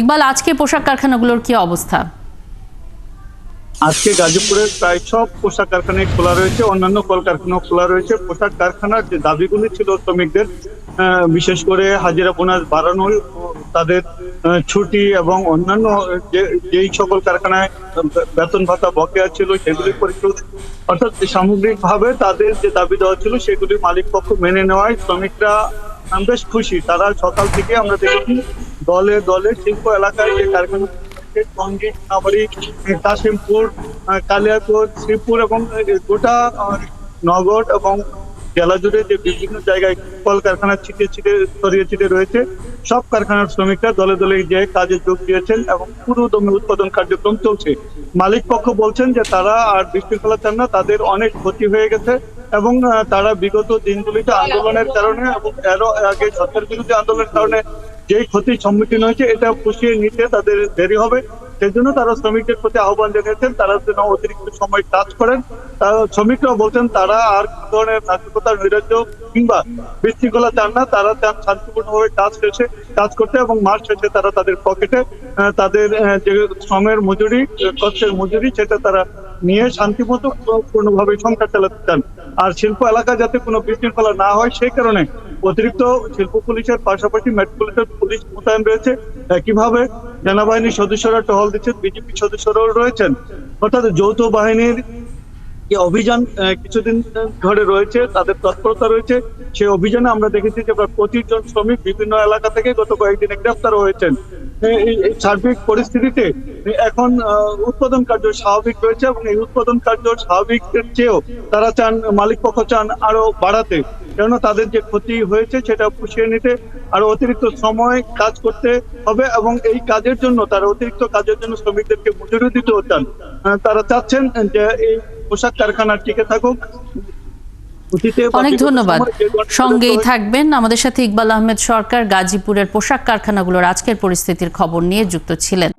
ইকবাল, আজকে পোশাক কারখানাগুলোর কি অবস্থা? আজকে গাজীপুরের প্রায় সব পোশাক কারখানায় খোলা রয়েছে, অন্যান্য কলকারখানাও খোলা রয়েছে। পোশাক কারখানার যে দাবিগুলি ছিল শ্রমিকদের, বিশেষ করে হাজিরা বোনাস বাড়ানো, তাদের ছুটি এবং অন্যান্য যেই সকল কারখানায় বেতন ভাতা বকেয়া ছিল সেগুলি পরিশোধ, অর্থাৎ সামগ্রিকভাবে তাদের যে দাবি দেওয়া ছিল সেগুলি মালিক পক্ষ মেনে নেওয়ায় শ্রমিকরা বেশ খুশি। তারা সকাল থেকে আমরা দেখেছি দলে দলে শিল্প এলাকায় যে কারখানা টঙ্গী, সোনাবাড়ি, কাশিমপুর, কালিয়াকৈর, শ্রীপুর এবং গোটা নগর এবং জেলা জুড়ে যে বিভিন্ন জায়গায় কলকারখানা ছিটে ছিটে ছড়িয়ে ছিটে রয়েছে, সব কারখানার শ্রমিকরা দলে দলে যে কাজে যোগ দিয়েছেন এবং পুরো দমে উৎপাদন কার্যক্রম চলছে। মালিক পক্ষ বলছেন যে তারা আর বিশৃঙ্খলা চান না, তাদের অনেক ক্ষতি হয়ে গেছে এবং তারা বিগত দিনগুলিতে আন্দোলনের কারণে এবং এরও আগে সরকার বিরোধী আন্দোলনের কারণে যেই ক্ষতির সম্মুখীন হয়েছে এটা পুষিয়ে নিতে তাদের দেরি হবে। সেজন্য তারা শ্রমিকদের প্রতি আহ্বান জানিয়েছেন তারা যেন অতিরিক্ত সময় কাজ করেন। শ্রমিকরা বলছেন তারা আর কোন ধরনের নাশকতা, নৈরাজ্য কিংবা বিশৃঙ্খলা চান না, তারা চান শান্তিপূর্ণভাবে কাজ করতে এবং মাস শেষে তারা তাদের পকেটে তাদের যে শ্রমের মজুরি, কষ্টের মজুরি, সেটা তারা নিয়ে শান্তিমতো পূর্ণভাবে সংসার চালাতে চান। আর শিল্প এলাকা যাতে কোনো বিশৃঙ্খলা না হয় সেই কারণে অতিরিক্ত শিল্প পুলিশের পাশাপাশি মেট্রোপলিটন পুলিশ মোতায়েন রয়েছে। একইভাবে সেনাবাহিনীর সদস্যরা টহল দিচ্ছেন, বিজেপি সদস্যরাও রয়েছেন। অর্থাৎ যৌথ বাহিনীর যে অভিযান কিছুদিন ধরে রয়েছে, তাদের তৎপরতা রয়েছে। সেই অভিযানে আমরা দেখেছি যে প্রায় 25 জন শ্রমিক বিভিন্ন এলাকা থেকে গত কয়েকদিনে গ্রেফতার হয়েছেন। এই সার্বিক পরিস্থিতিতে এখন উৎপাদন কার্য স্বাভাবিক রয়েছে এবং এই উৎপাদন কার্য স্বাভাবিকের চেয়েও তারা চান, মালিক পক্ষ চান আরো বাড়াতে, কেননা তাদের যে ক্ষতি হয়েছে সেটা পুষিয়ে নিতে আরো অতিরিক্ত সময় কাজ করতে হবে এবং এই কাজের জন্য তারা অতিরিক্ত কাজের জন্য শ্রমিকদেরকে মজুরি দিতেও চান। তারা চাচ্ছেন যে এই পোশাক কারখানা টিকে থাকুক। অনেক ধন্যবাদ। সঙ্গেই থাকবেন আমাদের সাথে ইকবাল আহমেদ সরকার, গাজীপুরের পোশাক কারখানাগুলোর আজকের পরিস্থিতির খবর নিয়ে যুক্ত ছিলেন।